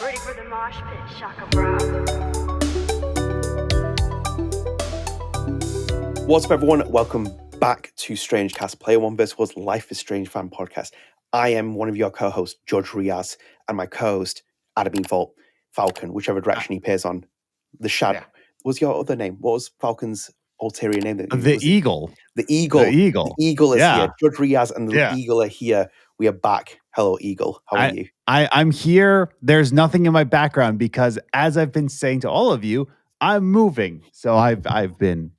Ready for the mosh pit, Shaka Bra. What's up, everyone? Welcome back to StrangeCast, Player One vs. Was Life is Strange fan podcast. I am one of your co-hosts, Judge Riaz, and my co-host, Adam Evalt, Falcon, whichever direction he appears on. The Shadow. Yeah. What's your other name? What was Falcon's ulterior name? The Eagle. The Eagle. The Eagle. The Eagle is Yeah. here. Judge Riaz and the Yeah. Eagle are here. We are back. Hello, Eagle. How are you? I'm here. There's nothing in my background because, as I've been saying to all of you, I'm moving. So I've been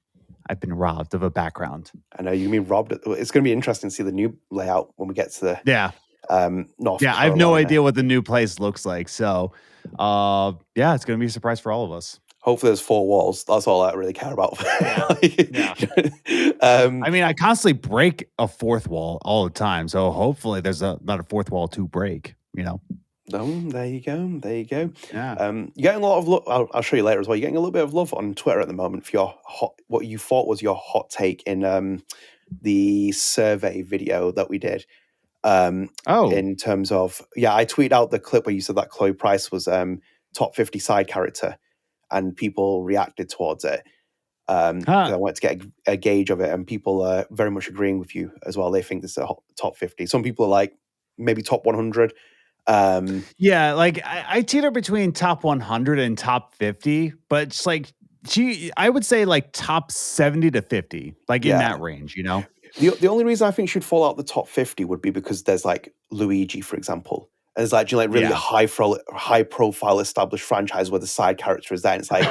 robbed of a background. I know you mean robbed. It's going to be interesting to see the new layout when we get to the North. Yeah, I have no idea what the new place looks like. So, yeah, it's going to be a surprise for all of us. Hopefully there's 4 walls. That's all I really care about. Yeah. I mean, I constantly break a fourth wall all the time. So hopefully there's not a fourth wall to break, you know? There you go. There you go. Yeah. You're getting a lot of love. I'll show you later as well. You're getting a little bit of love on Twitter at the moment for your what you thought was your hot take in the survey video that we did. In terms of, I tweeted out the clip where you said that Chloe Price was top 50 side character, and people reacted towards it. I wanted to get a gauge of it, and people are very much agreeing with you as well. They think this is a top 50. Some people are like maybe top 100. Yeah, like I teeter between top 100 and top 50, but it's like I would say like top 70 to 50, like in that range, you know? The only reason I think she'd fall out the top 50 would be because there's like Luigi, for example. And it's like, really high profile established franchise where the side character is there. And it's like,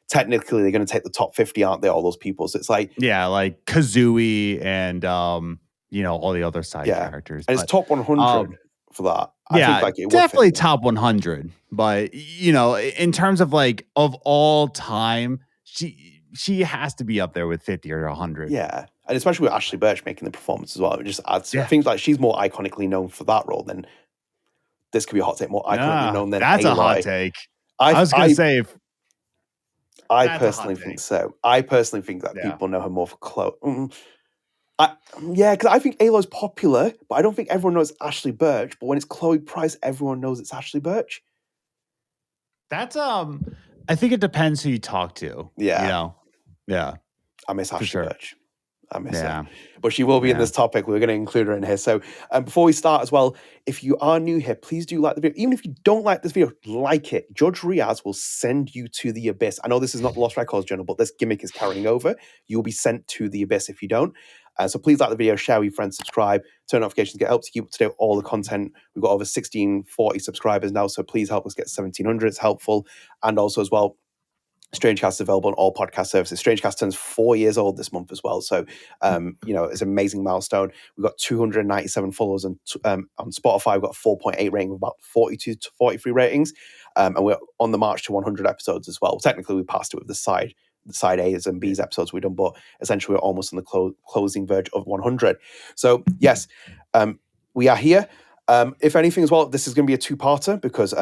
technically they're going to take the top 50, aren't they? All those people. So it's like, like Kazooie and, all the other side characters. And it's top 100 for that. I think like it definitely top 100. But, in terms of like of all time, she has to be up there with 50 or 100. Yeah. And especially with Ashley Burch making the performance as well. It just adds things like she's more iconically known for that role than this could be a hot take, more iconically known than that's Aloy. A hot take. I was going to say... I personally think so. I personally think that people know her more for Chloe. Because I think Aloy's popular, but I don't think everyone knows Ashley Burch. But when it's Chloe Price, everyone knows it's Ashley Burch. That's I think it depends who you talk to. Yeah. Yeah. I miss Ashley Burch. I miss her. But she will be in this topic. We're going to include her in here. So before we start as well, if you are new here, please do like the video. Even if you don't like this video, like it. Judge Riaz will send you to the abyss. I know this is not the Lost Records Journal, but this gimmick is carrying over. You'll be sent to the abyss if you don't. So please like the video, share with your friends, subscribe, turn notifications, get help to keep up to date with all the content. We've got over 1,640 subscribers now, so please help us get 1,700. It's helpful. And also as well, StrangeCast is available on all podcast services. StrangeCast turns 4 years old this month as well. So, it's an amazing milestone. We've got 297 followers on Spotify. We've got a 4.8 rating with about 42 to 43 ratings. And we're on the march to 100 episodes as well. Technically, we passed it with the side A's and B's episodes we've done, but essentially we're almost on the closing verge of 100. So, yes, we are here. If anything as well, this is going to be a two-parter because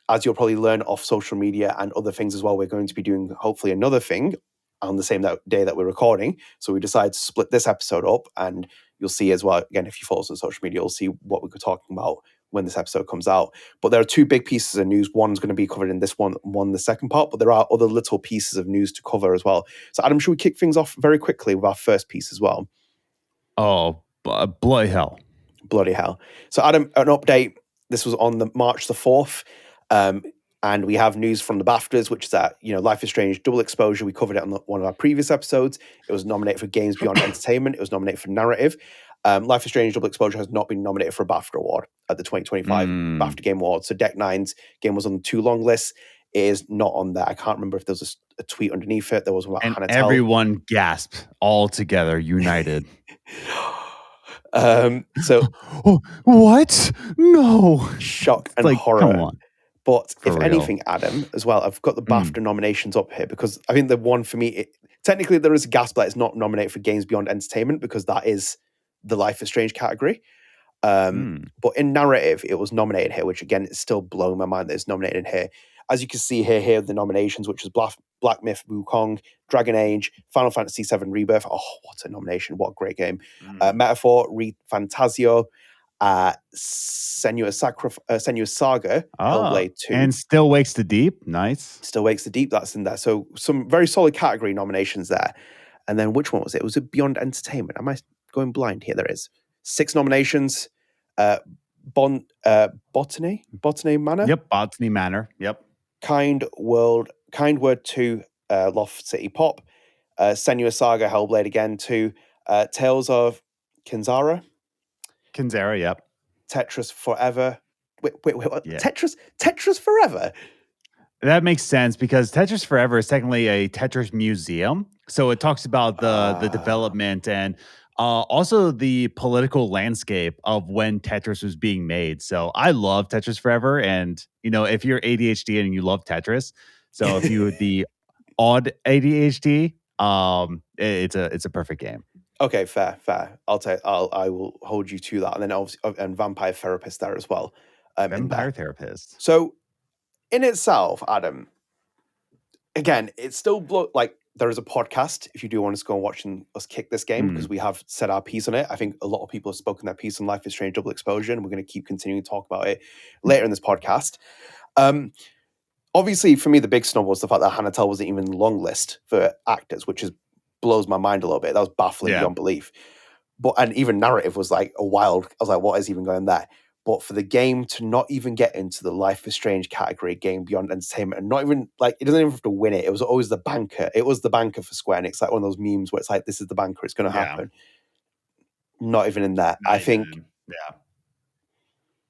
as you'll probably learn off social media and other things as well, we're going to be doing hopefully another thing on the same day that we're recording. So we decided to split this episode up, and you'll see as well, again, if you follow us on social media, you'll see what we're talking about when this episode comes out. But there are 2 big pieces of news. One's going to be covered in this one the second part, but there are other little pieces of news to cover as well. So Adam, should we kick things off very quickly with our first piece as well? Oh, bloody hell. Bloody hell. So Adam, an update. This was on the March the 4th. And we have news from the BAFTAs, which is that, Life is Strange Double Exposure. We covered it on one of our previous episodes. It was nominated for Games Beyond Entertainment. It was nominated for Narrative. Life is Strange Double Exposure has not been nominated for a BAFTA award at the 2025 BAFTA Game Awards. So Deck Nine's game was on the 2 long lists. It is not on there. I can't remember if there was a tweet underneath it. There was one about Hannah Tell. Everyone gasped all together, united. So what? No. Shock and horror. Come on. But if anything, Adam, as well, I've got the BAFTA nominations up here because I think the one for me, technically there is a gasp that it's not nominated for Games Beyond Entertainment because that is the Life is Strange category. But in narrative, it was nominated here, which again, is still blowing my mind that it's nominated here. As you can see here are the nominations, which is Black Myth Wukong, Dragon Age, Final Fantasy VII Rebirth. Oh, what a nomination. What a great game. Metaphor, Re Fantasio, Senua's Saga, Hellblade 2. And Still Wakes the Deep. Nice. Still Wakes the Deep, that's in there. So some very solid category nominations there. And then which one was it? Was it Beyond Entertainment? Am I going blind here? There is 6 nominations. Botany Manor. Yep, Botany Manor. Yep. Kind Word 2, Loft City Pop. Senua Saga, Hellblade again 2. Tales of Kinzara. Yep. Tetris Forever. Wait, what? Yeah. Tetris Forever? That makes sense because Tetris Forever is technically a Tetris museum. So it talks about the development and also the political landscape of when Tetris was being made. So I love Tetris Forever. And, if you're ADHD and you love Tetris, so if you would be odd ADHD, it's a perfect game. Okay, fair. I will hold you to that. And then obviously, and Vampire Therapist there as well. Vampire Therapist. So in itself, Adam, again, it's still like there is a podcast if you do want us to go and watch us kick this game because we have said our piece on it. I think a lot of people have spoken their piece on Life is Strange Double Exposure, and we're going to keep continuing to talk about it later in this podcast. Obviously, for me, the big snub was the fact that Hannah Tell wasn't even long list for actors, which blows my mind a little bit. That was baffling beyond belief. And even narrative was like a wild. I was like, what is even going there? But for the game to not even get into the Life is Strange category, game beyond entertainment, and not even like it doesn't even have to win it. It was always the banker. It was the banker for Square Enix, like one of those memes where it's like, this is the banker, it's going to happen. Not even in that. I think. Yeah.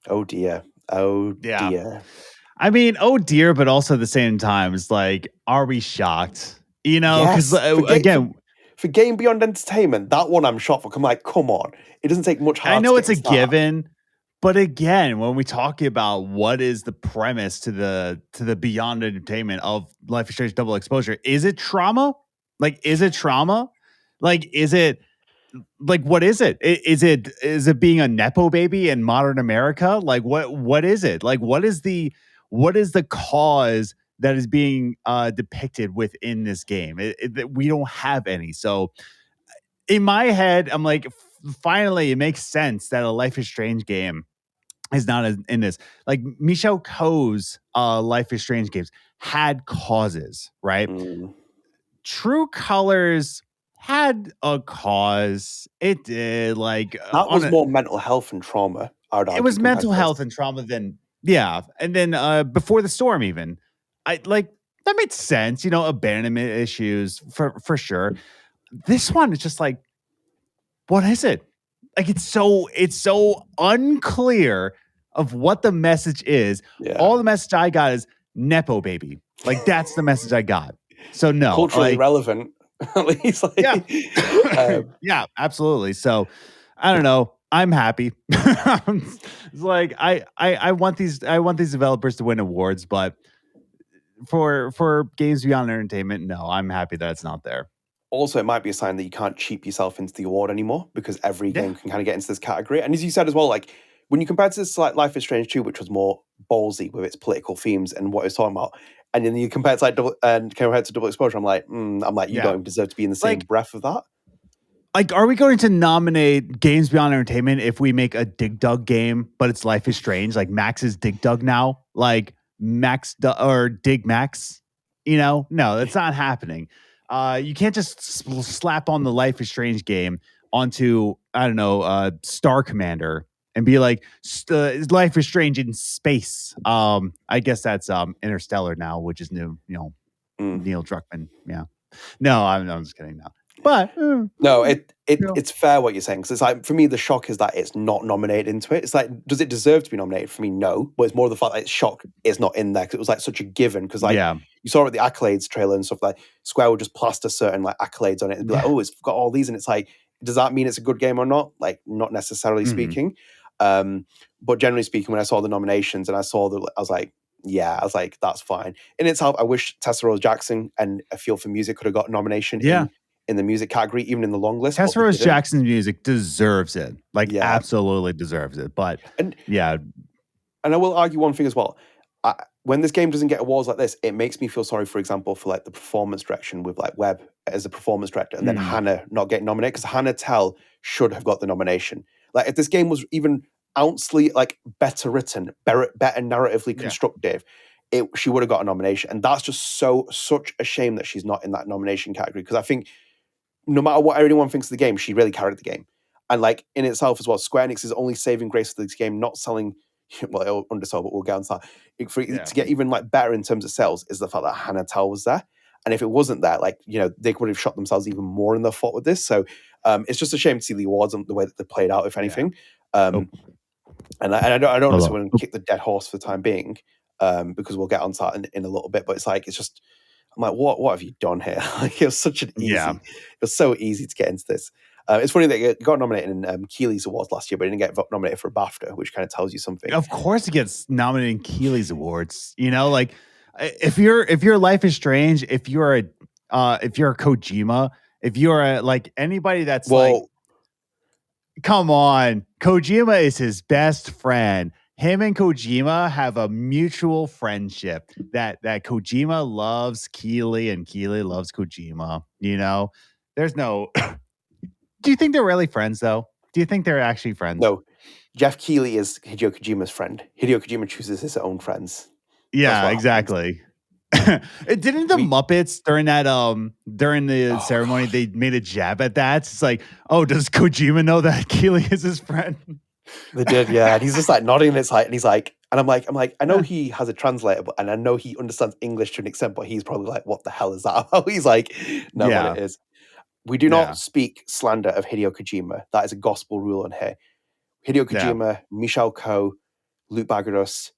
Oh dear. I mean, oh dear, but also at the same time, it's like, are we shocked? Because again. For game beyond entertainment, that one I'm shocked for. I'm like, come on. It doesn't take much hard. I know it's a given. But again, when we talk about what is the premise to the beyond entertainment of Life is Strange Double Exposure, is it trauma? Like, is it trauma? Like, is it like what is it? Is it being a nepo baby in modern America? Like, what is it? Like, what is the cause that is being depicted within this game? We don't have any. So in my head, I'm like, finally, it makes sense that a Life is Strange game is not in this. Like Michelle Coe's Life is Strange games had causes, right? True Colors had a cause. It did. Like that was more mental health and trauma. It was mental health and trauma than and then Before the Storm, even that made sense. Abandonment issues for sure. This one is just like, what is it? Like it's so unclear of what the message is. Yeah. All the message I got is nepo baby. Like that's the message I got. So no, culturally relevant. At least, yeah, absolutely. So I don't know. I'm happy. It's like I want these developers to win awards, but for games beyond entertainment, no, I'm happy that it's not there. Also, it might be a sign that you can't cheap yourself into the award anymore because every game can kind of get into this category. And as you said as well, like when you compare to this like Life is Strange 2, which was more ballsy with its political themes and what it's talking about, and then you compare it to Double Exposure, I'm like, you don't deserve to be in the same breath of that. Like, are we going to nominate Games Beyond Entertainment if we make a Dig Dug game, but it's Life is Strange? Like Max is Dig Dug now, like or Dig Max? No, that's not happening. You can't just slap on the Life is Strange game onto, I don't know, Star Commander and be like, Life is Strange in space. I guess that's Interstellar now, which is new, Neil Druckmann. Yeah. No, I'm just kidding now. But no, it's fair what you're saying, because it's like, for me, the shock is that it's not nominated into it. It's like, does it deserve to be nominated? For me, no. But it's more the fact that it's shock it's not in there, because it was like such a given. Because you saw it at the accolades trailer and stuff, like Square would just plaster certain like accolades on it and be like, oh, it's got all these, and it's like, does that mean it's a good game or not? Like, not necessarily speaking. But generally speaking, when I saw the nominations and I was like, that's fine. In itself, I wish Tessa Rose Jackson and A Feel for Music could have got a nomination in the music category, even in the long list. Tessa Rose Jackson's music deserves it. Like, absolutely deserves it. But, And I will argue one thing as well. When this game doesn't get awards like this, it makes me feel sorry, for example, for like the performance direction with like Webb as a performance director, and then Hannah not getting nominated, because Hannah Tell should have got the nomination. Like, if this game was even ouncely, like better written, better narratively constructive, she would have got a nomination. And that's just such a shame that she's not in that nomination category, because I think no matter what anyone thinks of the game, she really carried the game. And like in itself as well, Square Enix is only saving grace for this game, not selling, well, it'll undersell, but we'll get on to that. To get even like better in terms of sales is the fact that Hannah Tell was there. And if it wasn't there, like, you know, they would have shot themselves even more in the foot with this. So it's just a shame to see the awards and the way that they played out, if anything. And I don't necessarily want to kick the dead horse for the time being, because we'll get on to that in a little bit. But it's like, it's just, I'm like, what have you done here? Like, it was such an easy, it was so easy to get into this. It's funny that it got nominated in Keeley's Awards last year, but it didn't get nominated for a BAFTA, which kind of tells you something. Of course, it gets nominated in Keeley's Awards. You know, like if your Life is Strange, if you're a Kojima, if you're like anybody that's like, come on, Kojima is his best friend. Him and Kojima have a mutual friendship that Kojima loves Keeley and Keeley loves Kojima. You know, there's no. Do you think they're really friends, though? Do you think they're actually friends? No. Jeff Keighley is Hideo Kojima's friend. Hideo Kojima chooses his own friends. Yeah, exactly. Didn't the Muppets during the ceremony, they made a jab at that? It's like, oh, does Kojima know that Keighley is his friend? They did, yeah. And he's just like nodding his head, and he's like, and I'm like, I know he has a translator, and I know he understands English to an extent, but he's probably like, what the hell is that about? He's like, no, what it is. We do not speak slander of Hideo Kojima. That is a gospel rule on here. Hideo Kojima, Michel Coe, Luke Bagados,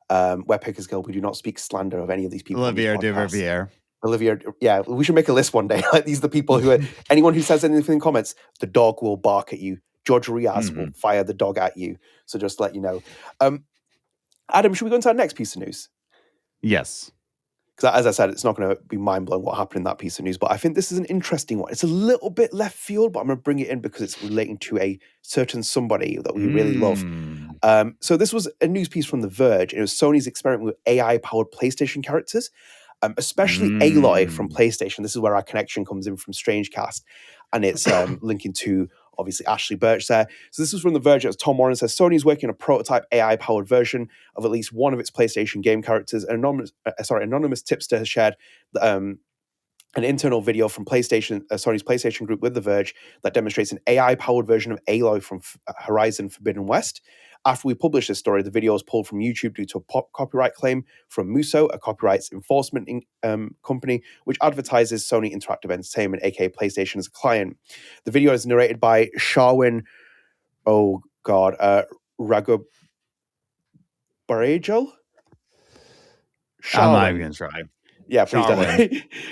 Web Pickers Guild, we do not speak slander of any of these people. Olivier de Riviere. Olivier, yeah, we should make a list one day. Like, these are the people who are, anyone who says anything in comments, the dog will bark at you. George Riaz will fire the dog at you. So just to let you know. Adam, should we go into our next piece of news? Yes. Because as I said, it's not going to be mind-blowing what happened in that piece of news, but I think this is an interesting one. It's a little bit left field, but I'm going to bring it in because it's relating to a certain somebody that we really love. So this was a news piece from The Verge, and it was Sony's experiment with AI-powered PlayStation characters, especially Aloy from PlayStation. This is where our connection comes in from StrangeCast, and it's linking to, obviously, Ashley Burch there. So this is from The Verge. As Tom Warren says, Sony's working on a prototype AI-powered version of at least one of its PlayStation game characters. An anonymous tipster has shared an internal video from Sony's PlayStation group with The Verge that demonstrates an AI-powered version of Aloy from Horizon Forbidden West. After we published this story, the video was pulled from YouTube due to a copyright claim from Muso, a copyrights enforcement company, which advertises Sony Interactive Entertainment, aka PlayStation, as a client. The video is narrated by Sharwin, Ragobarajal? I'm not even going to try. Yeah, please don't.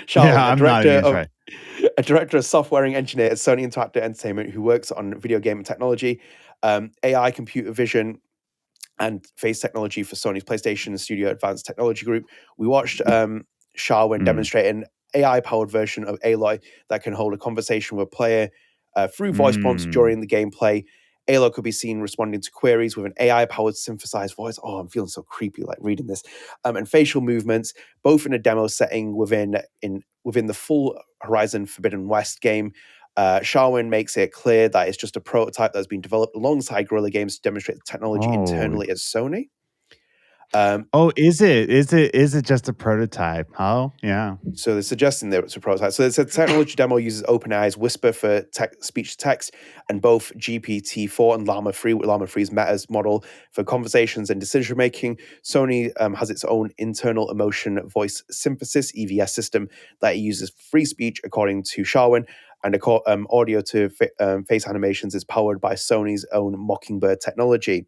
Sharwin, a director of software engineer at Sony Interactive Entertainment who works on video game technology, AI, computer vision, and face technology for Sony's PlayStation and Studio Advanced Technology Group. We watched Sharwin demonstrate an AI-powered version of Aloy that can hold a conversation with a player through voice prompts during the gameplay. Aloy could be seen responding to queries with an AI-powered synthesized voice. Oh, I'm feeling so creepy like reading this. And facial movements, both in a demo setting within the full Horizon Forbidden West game. Sharwin makes it clear that it's just a prototype that's been developed alongside Guerrilla Games to demonstrate the technology internally at Sony. Is it just a prototype? Oh, yeah. So they're suggesting that it's a prototype. So it's a technology demo uses OpenAI's Whisper for speech to text, and both GPT-4 and Llama 3, with Llama 3's Meta's model for conversations and decision making. Sony has its own internal emotion voice synthesis (EVS) system that uses free speech, according to Sharwin, and audio to face animations is powered by Sony's own Mockingbird technology.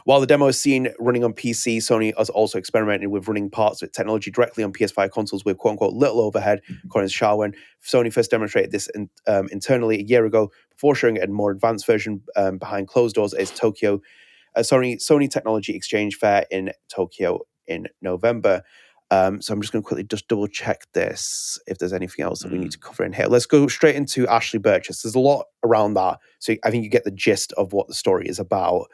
While the demo is seen running on PC, Sony has also experimented with running parts of technology directly on PS5 consoles with quote-unquote little overhead, according to Sharwin. Sony first demonstrated this internally a year ago before showing a more advanced version behind closed doors at Tokyo Sony Technology Exchange Fair in Tokyo in November. So I'm just going to quickly just double check this, if there's anything else that we need to cover in here. Let's go straight into Ashley Burch. There's a lot around that, so I think you get the gist of what the story is about.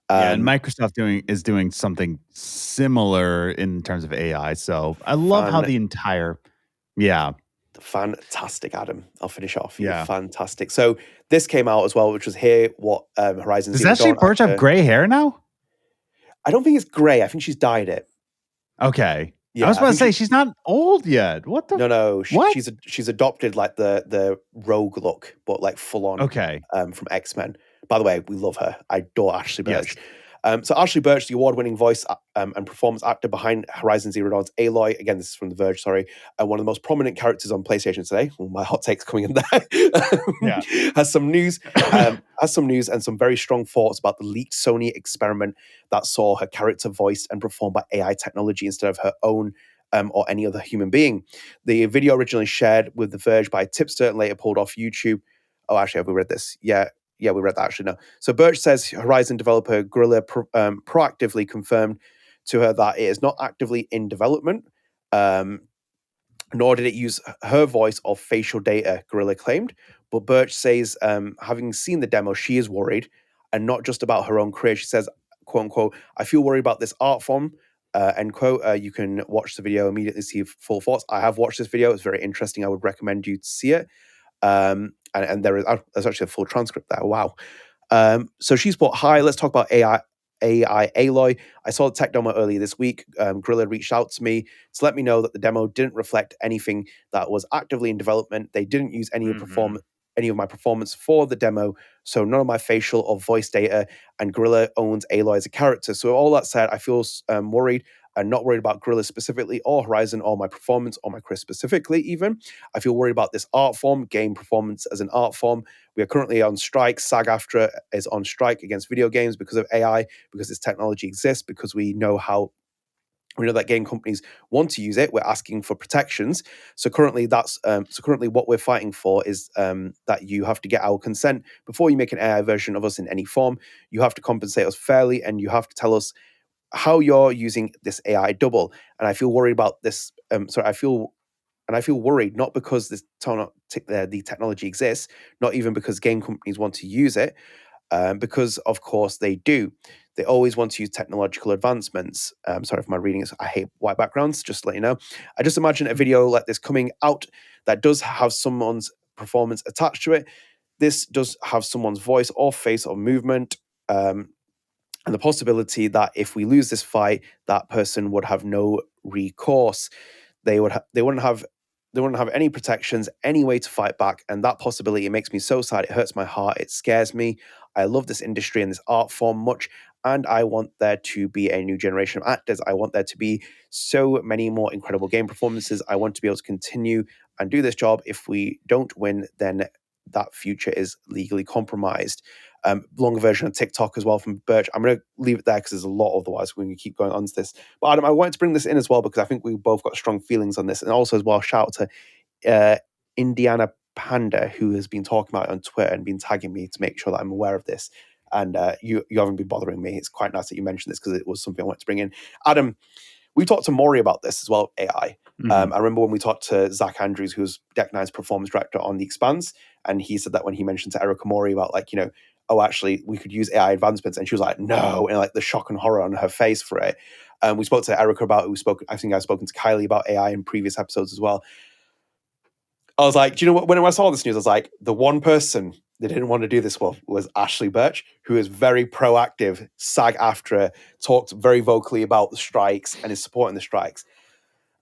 And Microsoft is doing something similar in terms of AI. So I love how the entire, Fantastic, Adam. I'll finish off. You're Yeah. fantastic. So this came out as well, which was Here What Horizon Does Zero actually Dawn Burch have actor. gray hair now? I don't think it's grey. I think she's dyed it. Okay. Yeah, I was about to think say she's not old yet. What the? No. What? She's adopted like the rogue look, but like full on. Okay. From X-Men. By the way, we love her. I adore Ashley Burch. Yes. So Ashley Burch, the award-winning voice and performance actor behind Horizon Zero Dawn's Aloy. Again, this is from The Verge. Sorry, one of the most prominent characters on PlayStation today. Well, my hot take's coming in there. Has some news. And some very strong thoughts about the leaked Sony experiment that saw her character voiced and performed by AI technology instead of her own. Or any other human being. The video originally shared with The Verge by a tipster and later pulled off YouTube. Oh, actually, have we read this? Yeah, we read that actually. No. So Burch says Horizon developer Guerrilla proactively confirmed to her that it is not actively in development, nor did it use her voice or facial data, Guerrilla claimed. But Burch says, having seen the demo, she is worried, and not just about her own career. She says, quote unquote, I feel worried about this art form. End quote. You can watch the video, immediately see full thoughts. I have watched this video. It's very interesting. I would recommend you to see it. And there's actually a full transcript there. Wow. So she's put, hi, let's talk about AI Aloy. I saw the tech demo earlier this week. Guerrilla reached out to me to let me know that the demo didn't reflect anything that was actively in development. They didn't use any of my performance for the demo, so none of my facial or voice data, and Guerrilla owns Aloy as a character. So all that said, I feel worried, and not worried about Guerrilla specifically, or Horizon, or my performance, or my Chris specifically even. I feel worried about this art form, game performance as an art form. We are currently on strike. SAG-AFTRA is on strike against video games because of AI, because this technology exists, because we know that game companies want to use it. We're asking for protections. So currently, what we're fighting for is that you have to get our consent before you make an AI version of us in any form. You have to compensate us fairly, and you have to tell us how you're using this AI double. And I feel worried about this. I feel worried not because the technology exists, not even because game companies want to use it, because of course they do. They always want to use technological advancements. Sorry for my reading. I hate white backgrounds, just to let you know. I just imagine a video like this coming out that does have someone's performance attached to it. This does have someone's voice or face or movement. And the possibility that if we lose this fight, that person would have no recourse. They wouldn't have any protections, any way to fight back. And that possibility, it makes me so sad. It hurts my heart. It scares me. I love this industry and this art form much. And I want there to be a new generation of actors. I want there to be so many more incredible game performances. I want to be able to continue and do this job. If we don't win, then that future is legally compromised. Longer version of TikTok as well from Burch. I'm going to leave it there because there's a lot otherwise. We're going to keep going on to this. But Adam, I wanted to bring this in as well because I think we both got strong feelings on this. And also as well, shout out to Indiana Panda, who has been talking about it on Twitter and been tagging me to make sure that I'm aware of this. And you haven't been bothering me. It's quite nice that you mentioned this because it was something I wanted to bring in. Adam, we talked to Maury about this as well, AI. I remember when we talked to Zach Andrews, who's Deck Nine's performance director on The Expanse, and he said that when he mentioned to Erica Maury about actually we could use AI advancements, and she was like, no, and like the shock and horror on her face for it. We spoke to Erica about it. I think I've spoken to Kylie about AI in previous episodes as well. I was like, do you know what? When I saw this news, I was like, the one person that didn't want to do this was Ashley Burch, who is very proactive, SAG-AFTRA, talked very vocally about the strikes and is supporting the strikes.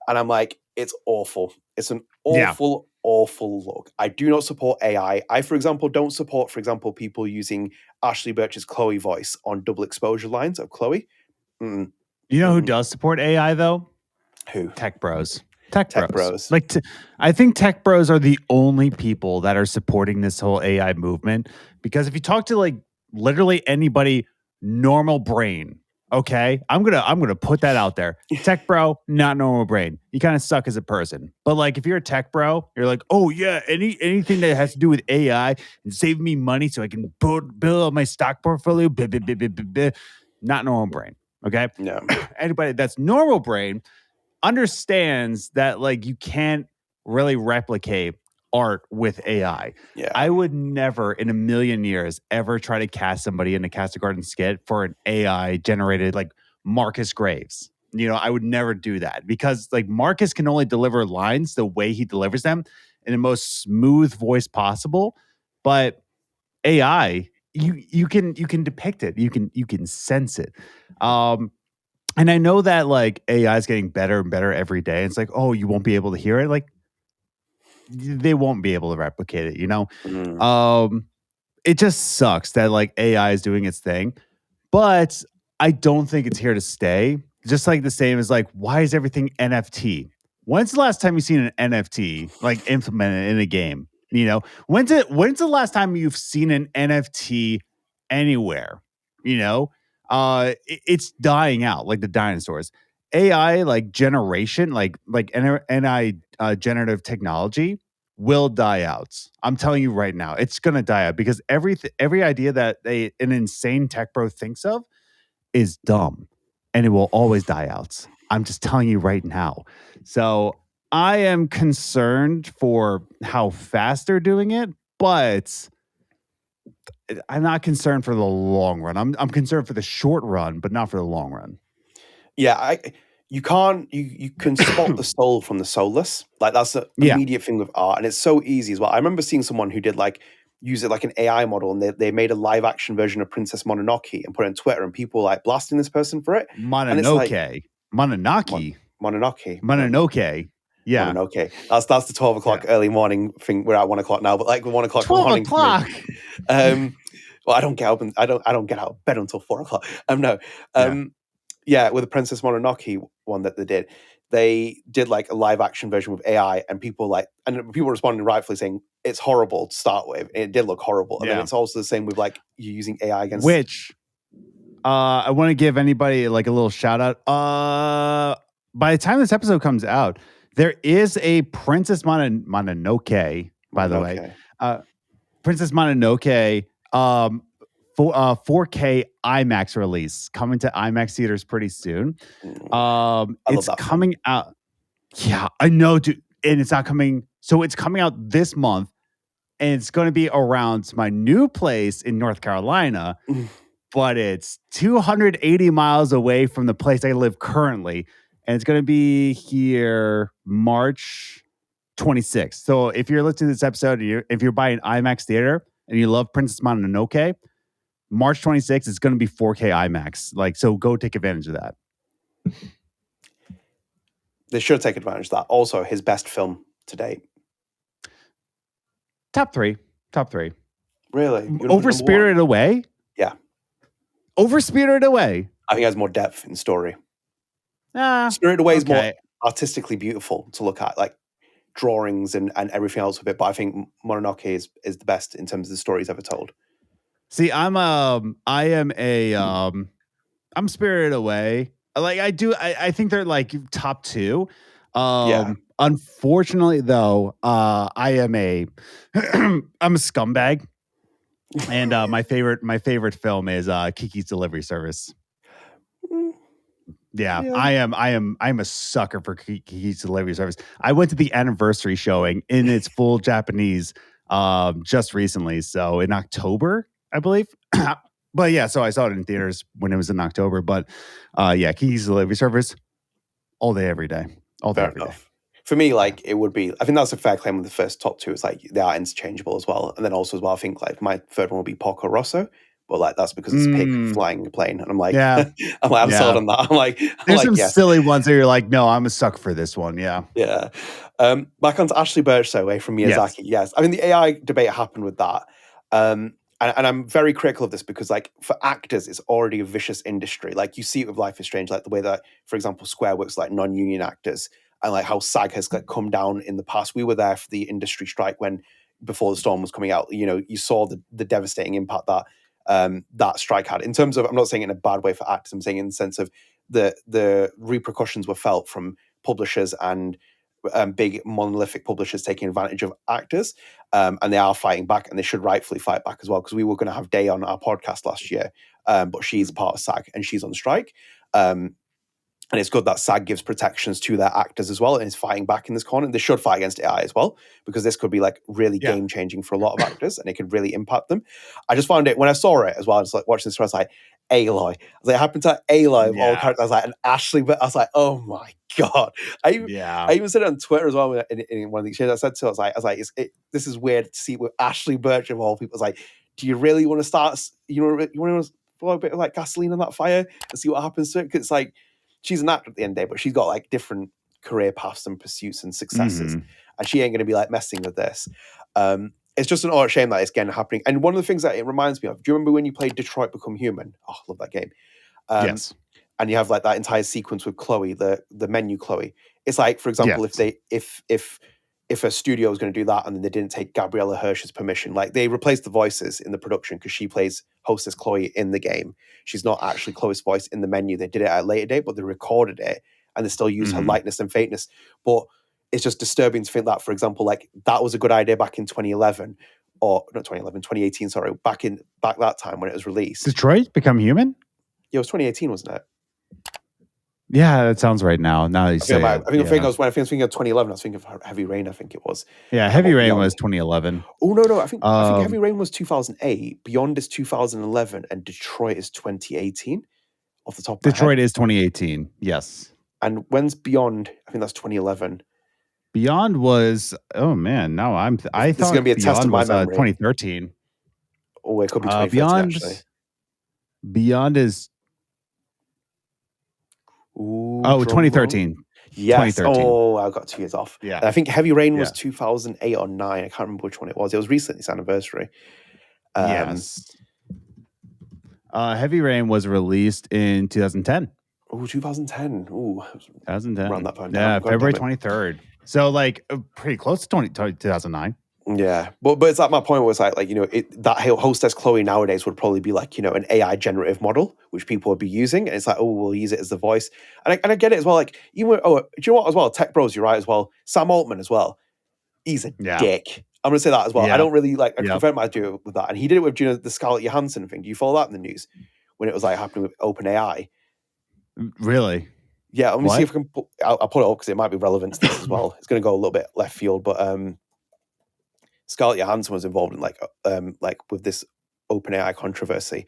And I'm like, it's awful. It's an awful, awful look. I do not support AI. I, for example, don't support, people using Ashley Burch's Chloe voice on double exposure lines of Chloe. You know who does support AI, though? Who? Tech bros. I think tech bros are the only people that are supporting this whole AI movement, because if you talk to literally anybody normal brain, okay, I'm gonna put that out there. Tech bro, not normal brain. You kind of suck as a person. But if you're a tech bro, you're like, oh yeah, anything that has to do with AI and save me money so I can build up my stock portfolio. Not normal brain. Okay. No. Anybody that's normal brain understands that you can't really replicate art with AI. Yeah. I would never in a million years ever try to cast somebody in a Cast a Garden skit for an AI generated Marcus Graves. I would never do that because like Marcus can only deliver lines the way he delivers them in the most smooth voice possible. But AI, you can depict it. You can sense it. And I know that like AI is getting better and better every day. It's like, oh, you won't be able to hear it. Like they won't be able to replicate it, It just sucks that like AI is doing its thing, but I don't think it's here to stay. Just like the same as like, why is everything NFT? When's the last time you've seen an NFT like implemented in a game? When's the last time you've seen an NFT anywhere? It's dying out like the dinosaurs. AI like generation, like NI generative technology will die out. I'm telling you right now, it's gonna die out because every idea that an insane tech bro thinks of is dumb, and it will always die out. I'm just telling you right now. So I am concerned for how fast they're doing it, but I'm not concerned for the long run. I'm concerned for the short run, but not for the long run. Yeah, you can spot the soul from the soulless. Like that's the immediate thing with art, and it's so easy as well. I remember seeing someone who did like use it like an AI model, and they made a live action version of Princess Mononoke and put it on Twitter, and people were, like blasting this person for it. Mononoke. Yeah. Mononoke. That's the 12 o'clock early morning thing. We're at 1 o'clock now, but like 1 o'clock 12 morning. o'clock. Well, I don't get up and I don't get out of bed until 4 o'clock. With the Princess Mononoke one that they did like a live action version with AI, and people responding rightfully saying it's horrible to start with. It did look horrible. And then it's also the same with like you using AI against I want to give anybody like a little shout out. By the time this episode comes out, there is a Princess Mononoke, by the way. Princess Mononoke 4K IMAX release coming to IMAX theaters pretty soon. It's coming out. Yeah, I know, dude. And it's not coming. So it's coming out this month, and it's going to be around my new place in North Carolina, but it's 280 miles away from the place I live currently. And it's going to be here March 26th. So if you're listening to this episode, if you're buying IMAX theater and you love Princess Mononoke, March 26th is going to be 4K IMAX. Like, so go take advantage of that. They should take advantage of that. Also, his best film to date. Top three. Really? Over Spirited Away? Yeah. Over Spirited Away? I think it has more depth in story. Spirited Away is more artistically beautiful to look at, like drawings and everything else with it. But I think Mononoke is the best in terms of the stories ever told. See, I'm Spirited Away. Like I think they're like top two. Unfortunately though, I am I'm a scumbag. And my favorite film is Kiki's Delivery Service. Yeah, I am a sucker for Kiki's Delivery Service. I went to the anniversary showing in its full Japanese just recently, so in October, I believe. But yeah, so I saw it in theaters when it was in October. But Kiki's Delivery Service all day, every day. All day, every day. For me, like it would be, I think that's a fair claim with the first top two. It's like they are interchangeable as well. And then also as well, I think like my third one would be Porco Rosso. But like that's because it's a pig flying a plane. And I'm like, I'm sold on that. I'm like, there's some silly ones that you're like, no, I'm a sucker for this one. Yeah. Yeah. Back on to Ashley Burch, though, away from Miyazaki. Yes. I mean, the AI debate happened with that. And I'm very critical of this because, like, for actors, it's already a vicious industry. Like, you see it with Life is Strange, like the way that, for example, Square works like non-union actors, and like how SAG has like come down in the past. We were there for the industry strike before the storm was coming out. You know, you saw the devastating impact that that strike had. In terms of, I'm not saying in a bad way for actors. I'm saying in the sense of the repercussions were felt from publishers and big monolithic publishers taking advantage of actors, and they are fighting back, and they should rightfully fight back as well, because we were going to have Day on our podcast last year, but she's part of SAG and she's on strike, and it's good that SAG gives protections to their actors as well and is fighting back in this corner. They should fight against AI as well, because this could be like really game changing for a lot of actors and it could really impact them. I just found it, when I saw it as well, I was like watching this, I was like, Aloy. It happened to Aloy of all Yeah. characters. I was like, and Ashley, but I was like, oh my God. I even said it on Twitter as well in one of these shares. I said to her, I was like, this is weird to see with Ashley Burch of all people. I was like, do you really want to start, you want to throw a bit of like gasoline on that fire and see what happens to it? Because it's like, she's an actor at the end of the day, but she's got like different career paths and pursuits and successes. And she ain't going to be like messing with this. It's just an odd shame that it's again happening. And one of the things that it reminds me of, do you remember when you played Detroit Become Human? Oh, I love that game. Yes. And you have like that entire sequence with Chloe, the menu Chloe. It's like, for example, if a studio was going to do that and then they didn't take Gabriella Hirsch's permission, like they replaced the voices in the production because she plays hostess Chloe in the game. She's not actually Chloe's voice in the menu. They did it at a later date, but they recorded it and they still use her lightness and faintness. But it's just disturbing to think that, for example, like that was a good idea back in 2011 or not 2011, 2018, sorry, back that time when it was released. Detroit Become Human? Yeah, it was 2018, wasn't it? Yeah, that sounds right now. Now you say I think when I was thinking of 2011, I was thinking of Heavy Rain, I think it was. Yeah, Heavy Rain was 2011. Oh, no, I think Heavy Rain was 2008, Beyond is 2011, and Detroit is 2018, off the top of my head. Detroit is 2018, yes. And when's Beyond? I think that's 2011. Beyond was, oh man, now I This thought is going to be a Beyond test of my was memory. 2013. Oh, it could be 2013, actually. Beyond is... Ooh, 2013. Yes. 2013. Oh, I got 2 years off. Yeah. And I think Heavy Rain was 2008 or 9. I can't remember which one it was. It was recently its anniversary. Yes. Heavy Rain was released in 2010. Oh, 2010. Ooh. 2010. Run that phone Yeah, down. February 23rd. So like pretty close to 2009. Yeah, but it's like my point was like that hostess Chloe nowadays would probably be like an AI generative model which people would be using, and it's like, oh, we'll use it as the voice, and I get it as well. Like even do you know what as well? Tech Bros, you're right as well. Sam Altman as well. He's a dick. I'm gonna say that as well. I don't really like. I prefer my do with that, and he did it with the Scarlett Johansson thing. Do you follow that in the news when it was like happening with OpenAI? Really? Yeah. Let me see if I can. I'll put it up because it might be relevant to this as well. It's gonna go a little bit left field, but Scarlett Johansson was involved in like with this OpenAI controversy.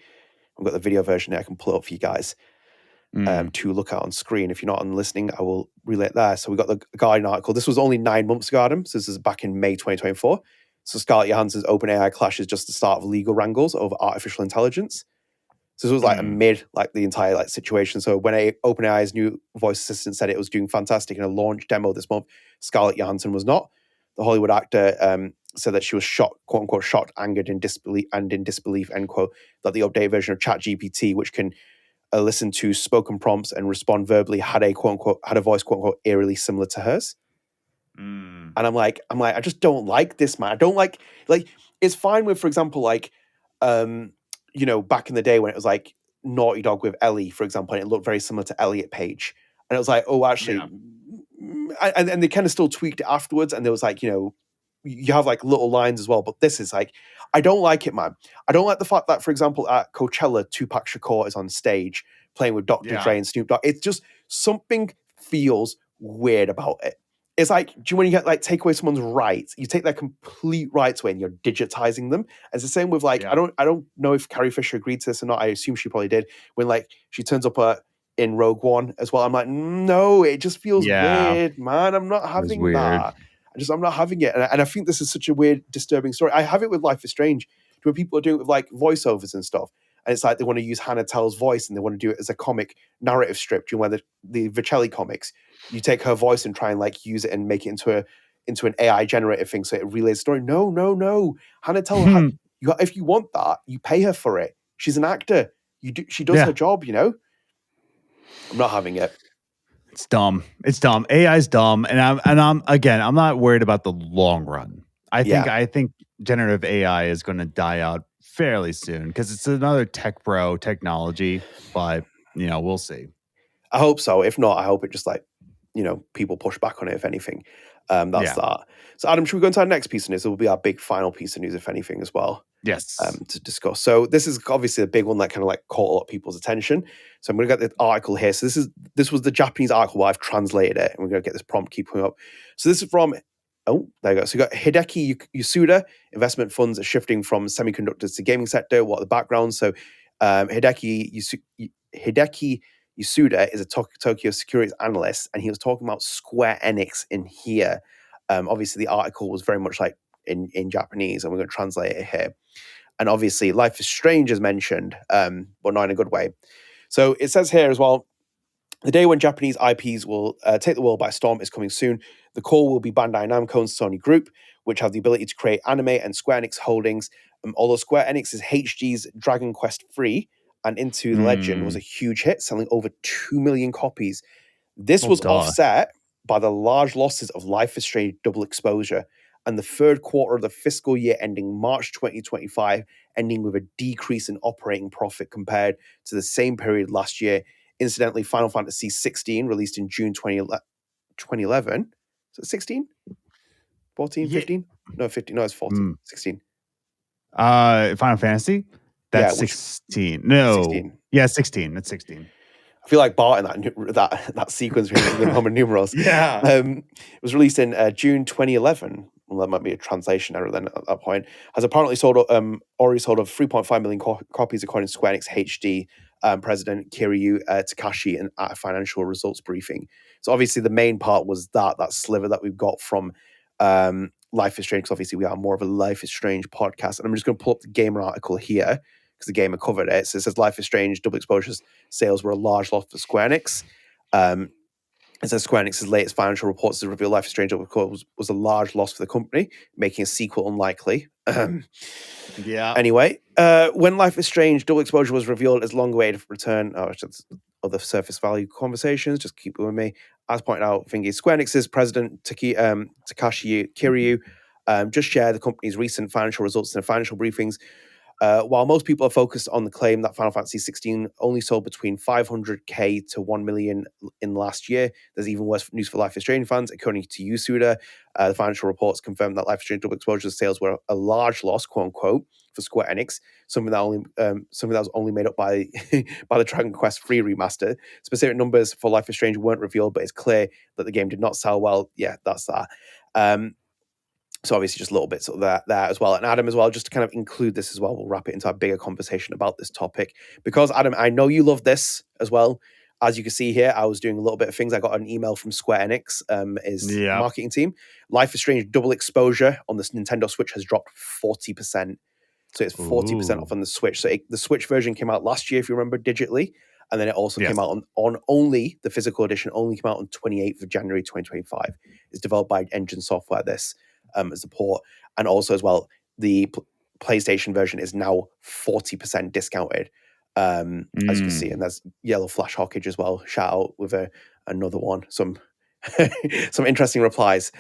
I've got the video version there. I can pull it up for you guys to look at on screen. If you're not on listening, I will relay it there. So we got the Guardian article. This was only 9 months ago, Adam. So this is back in May 2024. So Scarlett Johansson's OpenAI clash is just the start of legal wrangles over artificial intelligence. So this was like amid like the entire like situation. So when OpenAI's new voice assistant said it was doing fantastic in a launch demo this month, Scarlett Johansson was not. The Hollywood actor said that she was shocked, quote unquote, shocked, angered, in disbelief, end quote, that the updated version of ChatGPT, which can listen to spoken prompts and respond verbally, had a quote unquote, had a voice, quote unquote, eerily similar to hers. And I'm like, I just don't like this, man. I don't like it's fine with, for example, like, back in the day when it was like Naughty Dog with Ellie, for example, and it looked very similar to Elliot Page, and it was like, oh, actually, and they kind of still tweaked it afterwards, and there was like, you have like little lines as well, but this is like, I don't like it, man. I don't like the fact that, for example, at Coachella, Tupac Shakur is on stage playing with Dr. Dre and Snoop Dogg. It's just something feels weird about it. It's like, do you when you get like take away someone's rights, you take their complete rights away and you're digitizing them. It's the same with like, I don't know if Carrie Fisher agreed to this or not. I assume she probably did. When like she turns up in Rogue One as well. I'm like, no, it just feels weird, man. I'm not having that. I'm not having it. And I think this is such a weird, disturbing story. I have it with Life is Strange, where people are doing it with like voiceovers and stuff. And it's like they want to use Hannah Tell's voice and they want to do it as a comic narrative strip. Do you know where the Vicelli comics, you take her voice and try and like use it and make it into an AI generated thing so it relays the story. No. Hannah Tell, if you want that, you pay her for it. She's an actor. She does her job, I'm not having it. It's dumb. AI is dumb. And I'm not worried about the long run. I think generative AI is going to die out fairly soon because it's another tech bro technology, but we'll see. I hope so. If not, I hope it just like, people push back on it, if anything. That's that. So Adam, should we go into our next piece of news? It will be our big final piece of news, if anything, as well. Yes. To discuss. So this is obviously a big one that kind of like caught a lot of people's attention. So I'm going to get the article here. So this was the Japanese article where I've translated it, and we're going to get this prompt keep coming up. So this is from, oh, there you go. So you got Hideki Yasuda. Investment funds are shifting from semiconductors to gaming sector. What are the backgrounds? So Hideki Yasuda is a Tokyo securities analyst, and he was talking about Square Enix in here. Obviously, the article was very much like in Japanese, and we're going to translate it here. And obviously, Life is Strange is mentioned, but not in a good way. So it says here as well, the day when Japanese IPs will take the world by storm is coming soon. The core will be Bandai Namco and Sony Group, which have the ability to create anime, and Square Enix Holdings. Although Square Enix's HG's Dragon Quest III and Into the Legend was a huge hit, selling over 2 million copies. This was offset by the large losses of Life is Strange Double Exposure, and the third quarter of the fiscal year ending March 2025, ending with a decrease in operating profit compared to the same period last year. Incidentally, Final Fantasy 16, released in June 2011. Is it 16? 14, 15? No, 15. No, it's 14. 16. Final Fantasy? That's 16. No. 16. Yeah, 16. That's 16. I feel like Bart in that sequence with the Roman numerals. Yeah. It was released in June 2011. Well, that might be a translation error then at that point. Has apparently already sold over 3.5 million copies, according to Square Enix HD president Kiryu Takashi at a financial results briefing. So obviously the main part was that sliver that we've got from Life is Strange, because obviously we are more of a Life is Strange podcast. And I'm just going to pull up the Gamer article here, because the Gamer covered it. So it says Life is Strange Double Exposure's sales were a large loss for Square Enix. It says Square Enix's latest financial reports to reveal Life is Strange Double Exposure was a large loss for the company, making a sequel unlikely. Anyway, when Life is Strange Double Exposure was revealed as long-awaited return, other surface value conversations, just keep it with me. As pointed out, Square Enix's president Takashi Kiryu just shared the company's recent financial results in the financial briefings. While most people are focused on the claim that Final Fantasy 16 only sold between 500k to 1 million in last year, there's even worse news for Life is Strange fans. According to Yasuda, the financial reports confirmed that Life is Strange Double Exposure sales were a large loss, quote unquote, for Square Enix, something that was only made up by by the Dragon Quest III remaster. Specific numbers for Life is Strange weren't revealed, but it's clear that the game did not sell well. Yeah, that's that. So obviously just little bits of that there as well. And Adam as well, just to kind of include this as well, we'll wrap it into a bigger conversation about this topic. Because Adam, I know you love this as well. As you can see here, I was doing a little bit of things. I got an email from Square Enix, marketing team. Life is Strange Double Exposure on this Nintendo Switch has dropped 40%. So it's 40% off on the Switch. So the Switch version came out last year, if you remember, digitally. And then it also came out on only, the physical edition only came out on 28th of January 2025. It's developed by Engine Software, this. As a port, and also as well, the PlayStation version is now 40% discounted, as you can see, and there's Yellow Flash Hawkage as well. Shout out with another one, some interesting replies,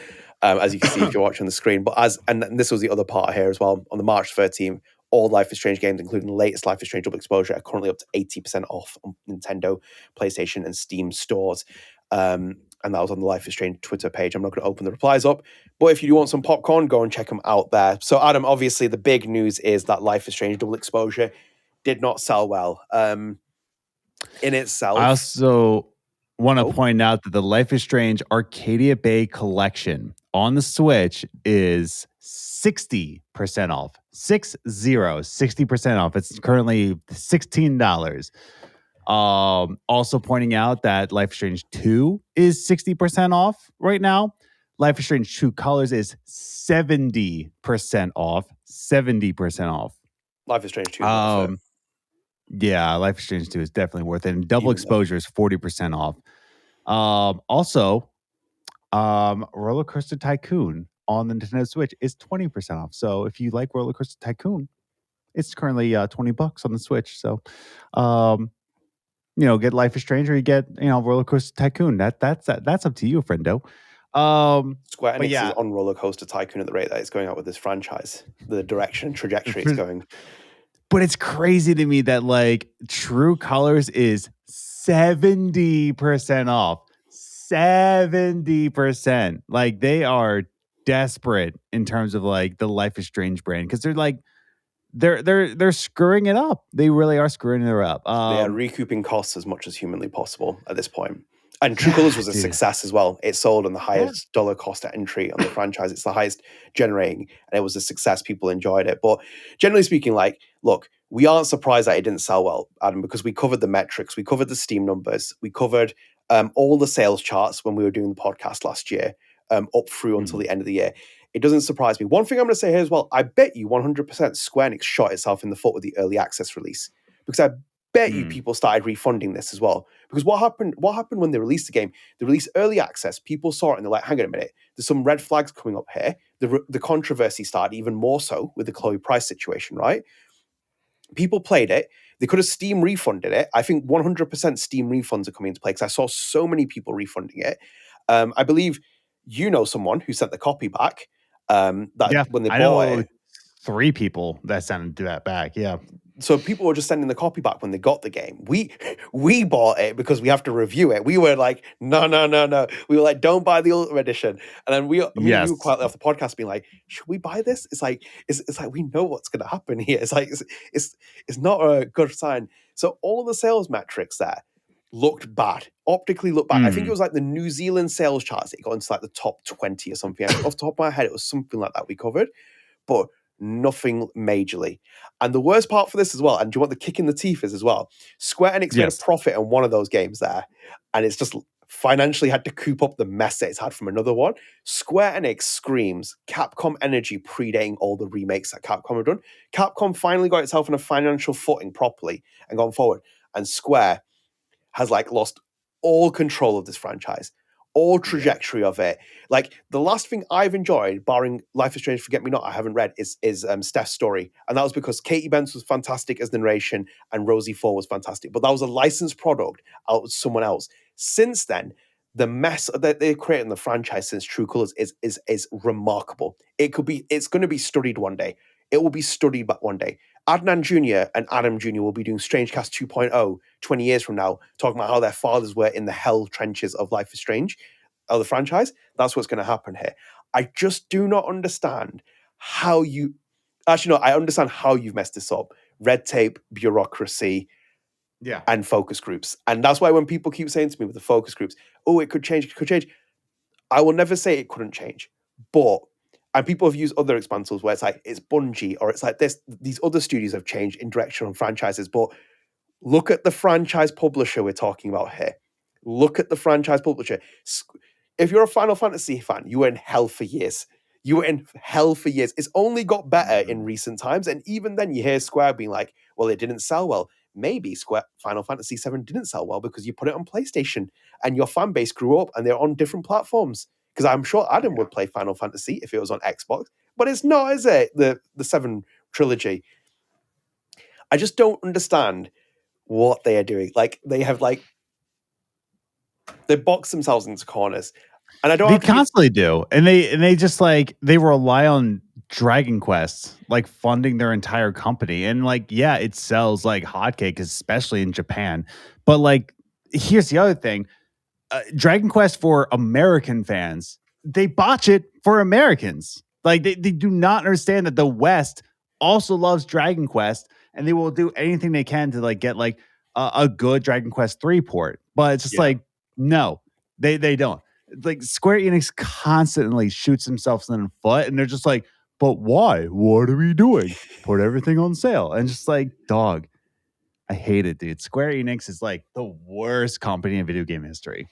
as you can see if you're watching the screen. But and this was the other part here as well. On the March 13th, all Life is Strange games, including the latest Life is Strange Double Exposure, are currently up to 80% off on Nintendo, PlayStation, and Steam stores. And that was on the Life is Strange Twitter page. I'm not going to open the replies up, but if you do want some popcorn, go and check them out there. So, Adam, obviously, the big news is that Life is Strange Double Exposure did not sell well in itself. I also want to point out that the Life is Strange Arcadia Bay collection on the Switch is 60% off. 60% off. It's currently $16. Also pointing out that Life is Strange 2 is 60% off right now. Life is Strange True Colors is 70% off. 70% off. Life is Strange 2 is worth it. Yeah, Life is Strange 2 is definitely worth it. And Double Exposure is 40% off. Also, Roller Coaster Tycoon on the Nintendo Switch is 20% off. So if you like Roller Coaster Tycoon, it's currently $20 on the Switch. So get Life is Strange or you get, Roller Coaster Tycoon. That's up to you, friendo. Square Enix is on Roller Coaster Tycoon at the rate that it's going out with this franchise. The direction and trajectory it's going. But it's crazy to me that True Colors is 70% off. 70%. They are desperate in terms of the Life is Strange brand, because they're screwing it up. They really are screwing it up. They are recouping costs as much as humanly possible at this point. And True Colors was a success as well. It sold on the highest dollar cost at entry on the franchise. It's the highest generating, and it was a success. People enjoyed it. But generally speaking, look, we aren't surprised that it didn't sell well, Adam, because we covered the metrics, we covered the Steam numbers, we covered all the sales charts when we were doing the podcast last year, up through until the end of the year. It doesn't surprise me. One thing I'm going to say here as well, I bet you 100% Square Enix shot itself in the foot with the early access release, because I bet you people started refunding this as well. Because what happened when they released the game? They released early access, people saw it and they're like, hang on a minute, there's some red flags coming up here. The controversy started even more so with the Chloe Price situation, right? People played it. They could have Steam refunded it. I think 100% Steam refunds are coming into play because I saw so many people refunding it. I believe you know someone who sent the copy back. When they bought it, 3 people that sent that back. Yeah. So people were just sending the copy back when they got the game. We bought it because we have to review it. We were like, no. We were like, don't buy the Ultimate Edition. And then we were quietly off the podcast being like, should we buy this? It's like we know what's going to happen here. It's like it's not a good sign. So all of the sales metrics there looked bad. Optically looked bad. I think it was like the New Zealand sales charts. It got into like the top 20 or something. Off the top of my head, it was something like that we covered. But nothing majorly. And the worst part for this as well, and do you want the kick in the teeth is as well, Square Enix made a profit on one of those games there, and it's just financially had to coop up the mess that it's had from another one. Square Enix screams Capcom energy predating all the remakes that Capcom have done. Capcom finally got itself on a financial footing properly and gone forward, and Square has like lost all control of this franchise, all trajectory of it. Like the last thing I've enjoyed, barring Life is Strange Forget Me Not, I haven't read, is Steph's story. And that was because Katie Bence was fantastic as the narration and Rosie Ford was fantastic. But that was a licensed product out with someone else. Since then, the mess that they've created in the franchise since True Colors is remarkable. It's going to be studied one day. It will be studied back one day. Adnan Jr. and Adam Jr. will be doing StrangeCast 2.0 20 years from now, talking about how their fathers were in the hell trenches of Life is Strange, of the franchise. That's what's going to happen here. I just do not understand how you... Actually, no, I understand how you've messed this up. Red tape, bureaucracy, and focus groups. And that's why when people keep saying to me with the focus groups, oh, it could change, I will never say it couldn't change. But... And people have used other examples where it's like, it's Bungie, or it's like this. These other studios have changed in direction on franchises. But look at the franchise publisher we're talking about here. Look at the franchise publisher. If you're a Final Fantasy fan, you were in hell for years. It's only got better in recent times. And even then, you hear Square being like, well, it didn't sell well. Maybe Final Fantasy VII didn't sell well because you put it on PlayStation and your fan base grew up and they're on different platforms. Because I'm sure Adam would play Final Fantasy if it was on Xbox, but it's not, is it? The 7 trilogy. I just don't understand what they are doing. Like they box themselves into corners, and I don't. They constantly do, and they just like they rely on Dragon Quest like funding their entire company, and like it sells like hotcakes, especially in Japan. But like, here's the other thing. Dragon Quest for American fans, they botch it for Americans. Like they do not understand that the West also loves Dragon Quest, and they will do anything they can to like get like a good Dragon Quest 3 port. But it's just like, no, they don't. Like Square Enix constantly shoots themselves in the foot, and they're just like, but why? What are we doing? Put everything on sale. And just like, dog, I hate it, dude. Square Enix is like the worst company in video game history.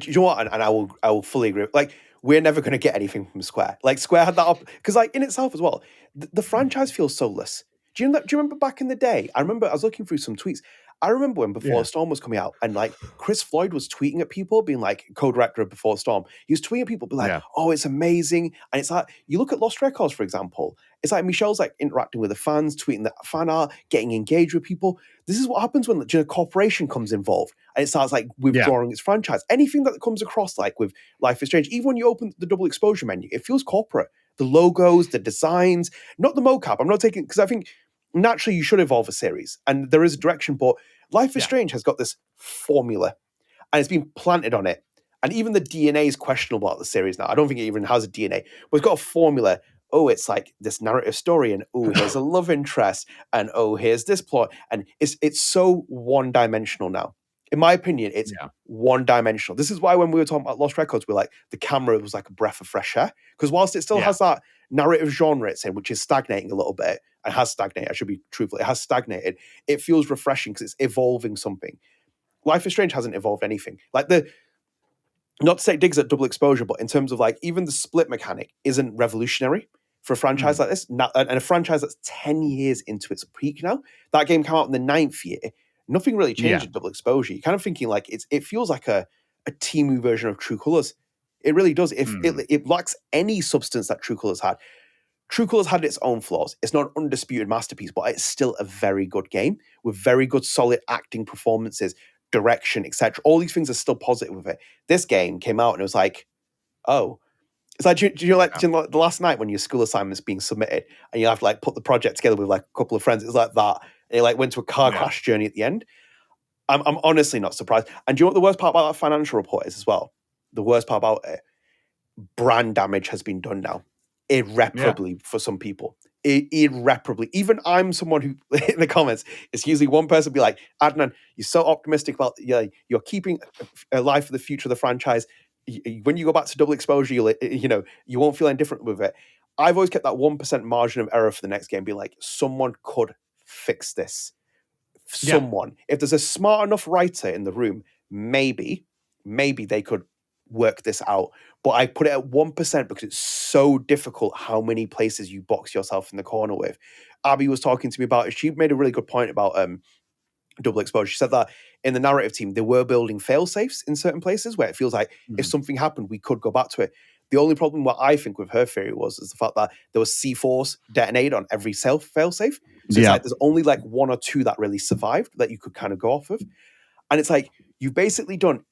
You know what? And I will fully agree. Like, we're never going to get anything from Square. Like, Square had that up because, like, in itself as well, the franchise feels soulless. Do you remember back in the day? I was looking through some tweets. I remember when Before Storm was coming out, and like Chris Floyd was tweeting at people, being like co-director of Before Storm. He was tweeting at people, being like, "Oh, it's amazing!" And it's like you look at Lost Records, for example. It's like Michelle's like interacting with the fans, tweeting the fan art, getting engaged with people. This is what happens when a corporation comes involved and it starts like withdrawing its franchise. Anything that comes across like with Life is Strange, even when you open the double exposure menu, it feels corporate. The logos, the designs, not the mocap. I'm not taking because I think naturally you should evolve a series and there is a direction, but Life is Strange has got this formula and it's been planted on it. And even the DNA is questionable about the series now. I don't think it even has a DNA, but it's got a formula. Oh, it's like this narrative story, and oh, here's a love interest, and oh, here's this plot. And it's so one-dimensional now. In my opinion, it's one-dimensional. This is why when we were talking about Lost Records, we're like, the camera was like a breath of fresh air. Because whilst it still has that narrative genre it's in, which is stagnating a little bit, and has stagnated, I should be truthful, it has stagnated, it feels refreshing because it's evolving something. Life is Strange hasn't evolved anything. Like not to say digs at double exposure, but in terms of like even the split mechanic isn't revolutionary for a franchise like this, and a franchise that's 10 years into its peak now. That game came out in the 9th year. Nothing really changed in double exposure. You're kind of thinking like it feels like a Temu version of True Colors. It really does. It lacks any substance that True Colors had. True Colors had its own flaws. It's not an undisputed masterpiece, but it's still a very good game with very good, solid acting performances, direction, etc. All these things are still positive with it. This game came out and it was like, oh, it's like, do you know, like the last night when your school assignment's being submitted and you have to like put the project together with like a couple of friends, it's like that. And it like went to a car crash journey at the end. I'm honestly not surprised. And do you know what the worst part about that financial report is as well? The worst part about it, brand damage has been done now. Irreparably for some people. Irreparably. Even I'm someone who, in the comments, it's usually one person be like, Adnan, you're so optimistic about, you're keeping alive for the future of the franchise. When you go back to double exposure, you won't feel any different with it. I've always kept that 1% margin of error for the next game, being like, someone could fix this. Someone. If there's a smart enough writer in the room, maybe they could work this out. But I put it at 1% because it's so difficult how many places you box yourself in the corner with. Abby was talking to me about it. She made a really good point about double exposure. She said that in the narrative team, they were building fail safes in certain places where it feels like if something happened, we could go back to it. The only problem, what I think with her theory is the fact that there was C4s detonated on every fail safe. So it's like there's only like 1 or 2 that really survived that you could kind of go off of. And it's like, you've basically done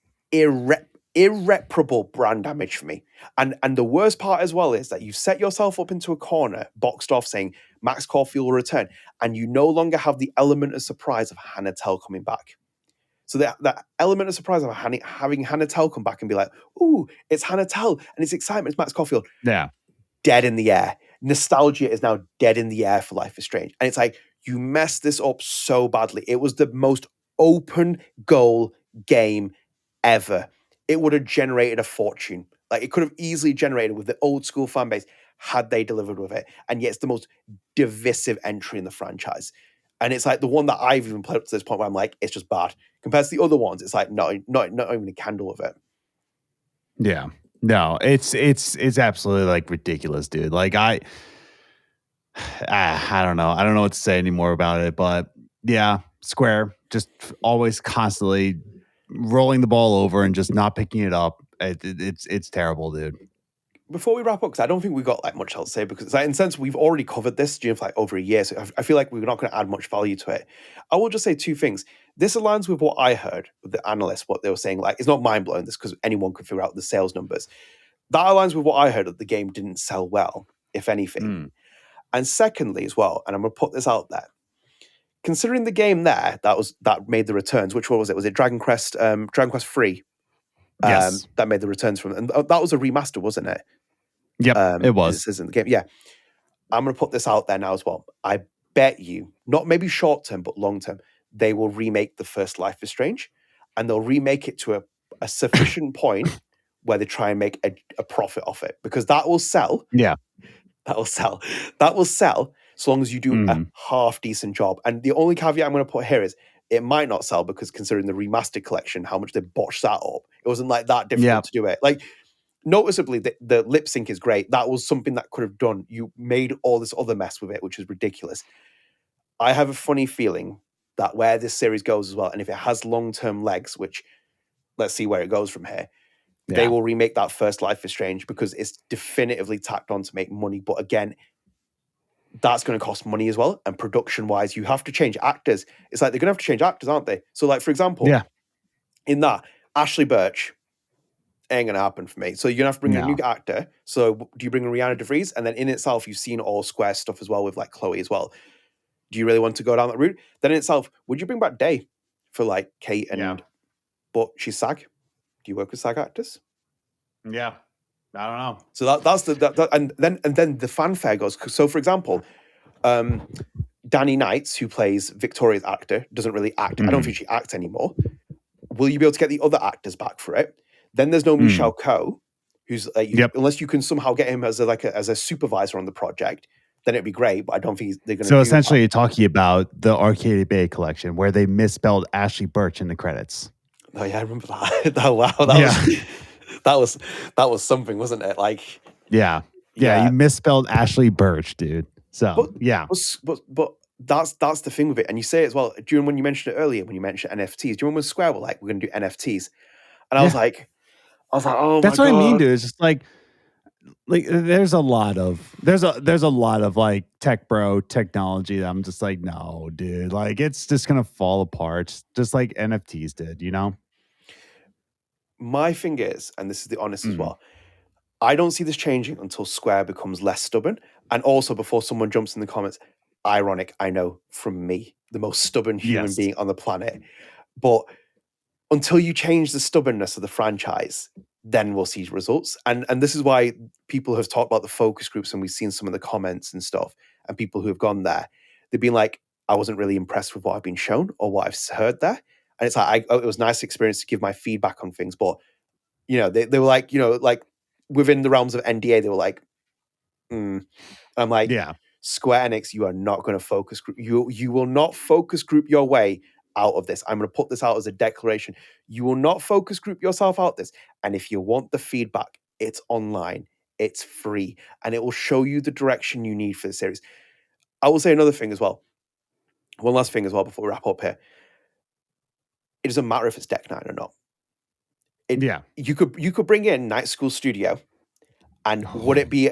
irreparable brand damage for me. And the worst part as well is that you set yourself up into a corner, boxed off, saying Max Caulfield will return, and you no longer have the element of surprise of Hannah Tell coming back. So that element of surprise of having Hannah Tell come back and be like, ooh, it's Hannah Tell, and it's excitement, it's Max Caulfield. Yeah. Dead in the air. Nostalgia is now dead in the air for Life is Strange. And it's like, you messed this up so badly. It was the most open goal game ever. It would have generated a fortune. Like, it could have easily generated with the old school fan base had they delivered with it. And yet it's the most divisive entry in the franchise. And it's like the one that I've even played up to this point where I'm like, it's just bad. Compared to the other ones, it's like not even a candle of it. Yeah. No, it's absolutely like ridiculous, dude. Like I don't know. I don't know what to say anymore about it, but yeah, Square just always constantly rolling the ball over and just not picking it up. It's terrible, dude. Before we wrap up, because I don't think we've got like much else to say, because like, in a sense we've already covered this during like over a year, so I feel like we're not going to add much value to it. I will just say 2 things. This aligns with what I heard with the analysts, what they were saying. Like, it's not mind blowing this because anyone could figure out the sales numbers. That aligns with what I heard, that the game didn't sell well, if anything. And secondly, as well, and I'm going to put this out there, considering the game that made the returns, which one was it? Was it Dragon Quest 3? Yes. That made the returns from, and that was a remaster, wasn't it? Yep, it was. This isn't the game. Yeah. I'm going to put this out there now as well. I bet you, not maybe short term, but long term, they will remake the first Life is Strange, and they'll remake it to a sufficient point where they try and make a profit off it, because that will sell. Yeah. That will sell. That will sell so long as you do a half decent job. And the only caveat I'm going to put here is it might not sell because considering the remastered collection, how much they botched that up, it wasn't like that difficult to do it. Like, noticeably, the lip sync is great. That was something that could have done. You made all this other mess with it, which is ridiculous. I have a funny feeling that where this series goes as well, and if it has long-term legs, which let's see where it goes from here, they will remake that first Life is Strange because it's definitively tacked on to make money. But again, that's going to cost money as well. And production-wise, you have to change actors. It's like they're going to have to change actors, aren't they? So, like, for example, in that, Ashley Burch ain't going to happen for me. So you're going to have to bring in a new actor. So do you bring in Rihanna DeVries? And then in itself, you've seen all Square stuff as well with, like, Chloe as well. Do you really want to go down that route? Then in itself, would you bring back Day for, like, Kate and... But she's SAG. Do you work with SAG actors? Yeah. I don't know. So that's and then the fanfare goes. So for example, Danny Knights, who plays Victoria's actor, doesn't really act. I don't think she acts anymore. Will you be able to get the other actors back for it? Then there's no Michelle Coe, who's unless you can somehow get him as a supervisor on the project, then it'd be great. But I don't think they're going to. So essentially, you're talking about the Arcade Bay collection where they misspelled Ashley Burch in the credits. Oh yeah, I remember that. Wow, that was something, wasn't it? Like, yeah, you misspelled Ashley Burch, dude. So but that's the thing with it. And you say it as well during when you mentioned it earlier, when you mentioned NFTs. Do you remember when Square were like, we're going to do NFTs? And I was like, oh, that's my what God. I mean, dude. It's just like there's a lot of like tech bro technology that I'm just like, no, dude. Like it's just gonna fall apart, just like NFTs did, you know? My thing is, and this is the honest as well, I don't see this changing until Square becomes less stubborn. And also before someone jumps in the comments, ironic, I know, from me, the most stubborn human being on the planet. But until you change the stubbornness of the franchise, then we'll see results. And this is why people have talked about the focus groups, and we've seen some of the comments and stuff, and people who have gone there, they've been like, I wasn't really impressed with what I've been shown or what I've heard there. And it's like, it was a nice experience to give my feedback on things. But, you know, they were like, you know, like within the realms of NDA, they were like, I'm like, Square Enix, you are not going to focus group. You will not focus group your way out of this. I'm going to put this out as a declaration. You will not focus group yourself out of this. And if you want the feedback, it's online, it's free, and it will show you the direction you need for the series. I will say another thing as well. One last thing as well before we wrap up here. It doesn't matter if it's Deck 9 or not. You could bring in Night School Studio, and would it be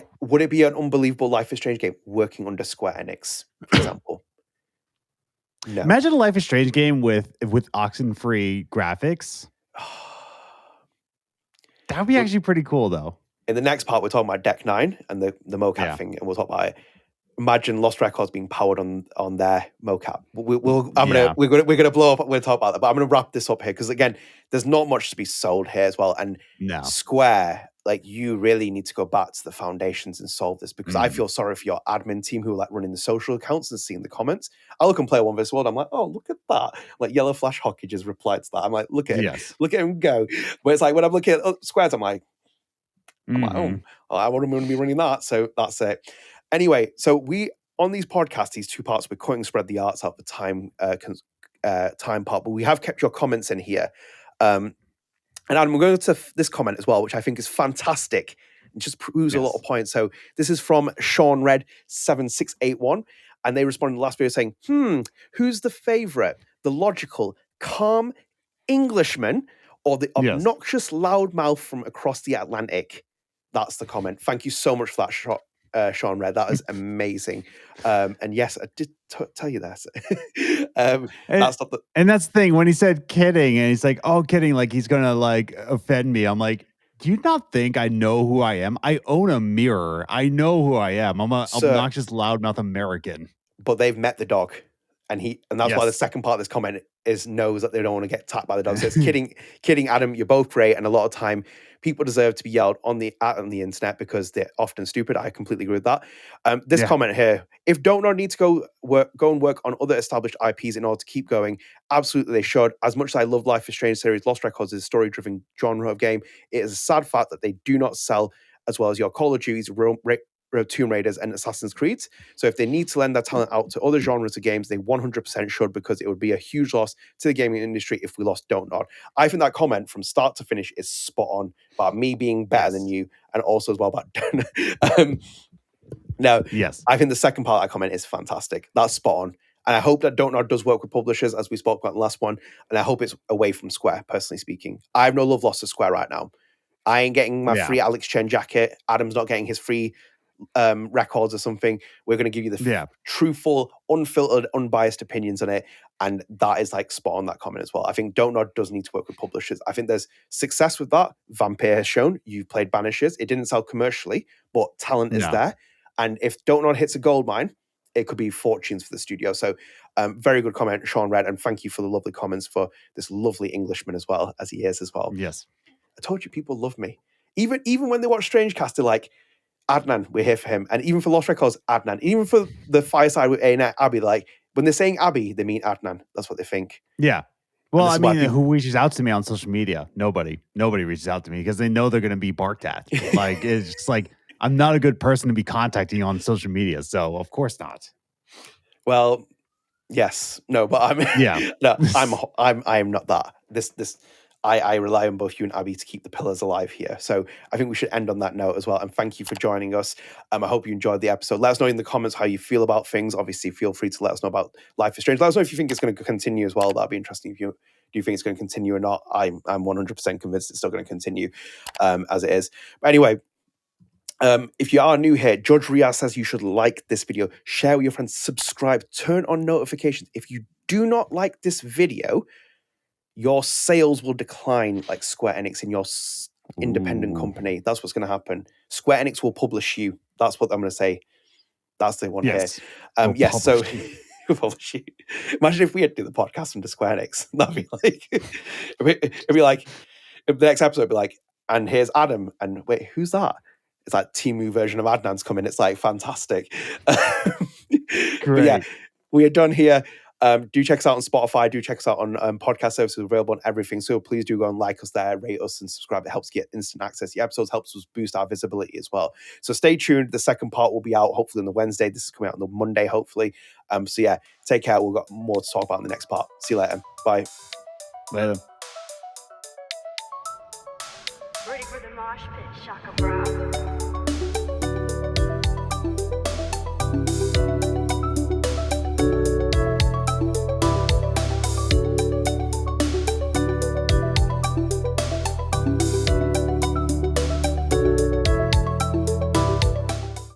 an unbelievable Life is Strange game working under Square Enix, for example? No. Imagine a Life is Strange game with oxen-free graphics. That would be actually pretty cool, though. In the next part, we're talking about Deck 9 and the mocap thing, and we'll talk about it. Imagine Lost Records being powered on their mocap. We're gonna blow up. We'll talk about that, but I'm gonna wrap this up here because again, there's not much to be sold here as well. And Square, like, you really need to go back to the foundations and solve this, because I feel sorry for your admin team who are like running the social accounts and seeing the comments. I look and play One vs. World. I'm like, oh, look at that! Like Yellow Flash Hockey just replied to that. I'm like, look at him, look at him go. But it's like when I'm looking at Squares, I'm like, oh, I wouldn't want to be running that. So that's it. Anyway, so we on these podcasts, these two parts, we're cutting spread the arts out the time part, but we have kept your comments in here. And Adam, we're going to this comment as well, which I think is fantastic. It just proves a lot of points. So this is from Sean Red 7681, and they responded to the last video saying, who's the favorite, the logical, calm Englishman, or the obnoxious loudmouth from across the Atlantic? That's the comment. Thank you so much for that shot. Sean Red, that is amazing. And yes, I did tell you that. That's not the... And that's the thing, when he said kidding, and he's like, oh, kidding, like he's gonna like offend me. I'm like, do you not think I know who I am? I own a mirror. I know who I am. I'm a obnoxious loudmouth American. But they've met the dog, and that's why the second part of this comment knows that they don't want to get tapped by the dog. So it's kidding, Adam. You're both great, and a lot of time people deserve to be yelled on the internet because they're often stupid. I completely agree with that. This comment here: if Don't Nod need to go and work on other established IPs in order to keep going, absolutely they should. As much as I love Life is Strange series, Lost Records is a story-driven genre of game. It is a sad fact that they do not sell as well as your Call of Duty's, Tomb Raiders, and Assassin's Creed. So if they need to lend their talent out to other genres of games, they 100% should, because it would be a huge loss to the gaming industry if we lost Don't Nod. I think that comment from start to finish is spot on about me being better than you, and also as well about I think the second part of that comment is fantastic. That's spot on. And I hope that Don't Nod does work with publishers, as we spoke about in the last one, and I hope it's away from Square, personally speaking. I have no love lost to Square right now. I ain't getting my free Alex Chen jacket. Adam's not getting his free records or something. We're going to give you the truthful, unfiltered, unbiased opinions on it, and that is like spot on that comment as well. I think Don't Nod does need to work with publishers. I think there's success with that. Vampire has shown. You've played Banishers. It didn't sell commercially, but talent is there, and if Don't Nod hits a gold mine, it could be fortunes for the studio. So very good comment, Sean Red, and thank you for the lovely comments for this lovely Englishman as well, as he is as well. Yes, I told you people love me. Even when they watch StrangeCast, they're like, Adnan, we're here for him. And even for Lost Records, Adnan. Even for the Fireside with A and Abby, like, when they're saying Abby, they mean Adnan. That's what they think. Yeah. Well, I mean, who reaches out to me on social media? Nobody reaches out to me because they know they're going to be barked at. Like, it's just like, I'm not a good person to be contacting on social media. So of course not. Well, yes, no, but I'm not that. I rely on both you and Abby to keep the pillars alive here. So I think we should end on that note as well. And thank you for joining us. I hope you enjoyed the episode. Let us know in the comments how you feel about things. Obviously, feel free to let us know about Life is Strange. Let us know if you think it's going to continue as well. That'd be interesting. If you do you think it's going to continue or not? I'm 100% convinced it's still going to continue as it is. But anyway, if you are new here, Judge Riaz says you should like this video, share with your friends, subscribe, turn on notifications. If you do not like this video, your sales will decline like Square Enix in your independent company. That's what's going to happen. Square Enix will publish you. That's what I'm going to say. That's the one here. Yes, so publish you. Imagine if we had to do the podcast under Square Enix. That'd be like, it'd be like, the next episode would be like, and here's Adam. And wait, who's that? It's like Timu version of Adnan's coming. It's like fantastic. But yeah, we are done here. Do check us out on Spotify. Do check us out on podcast services available on everything. So please do go and like us there, rate us, and subscribe. It helps get instant access. The episodes helps us boost our visibility as well. So stay tuned. The second part will be out hopefully on the Wednesday. This is coming out on the Monday, hopefully. So yeah, take care. We've got more to talk about in the next part. See you later. Bye. Later. Ready for the mosh pit, Shaka Bra.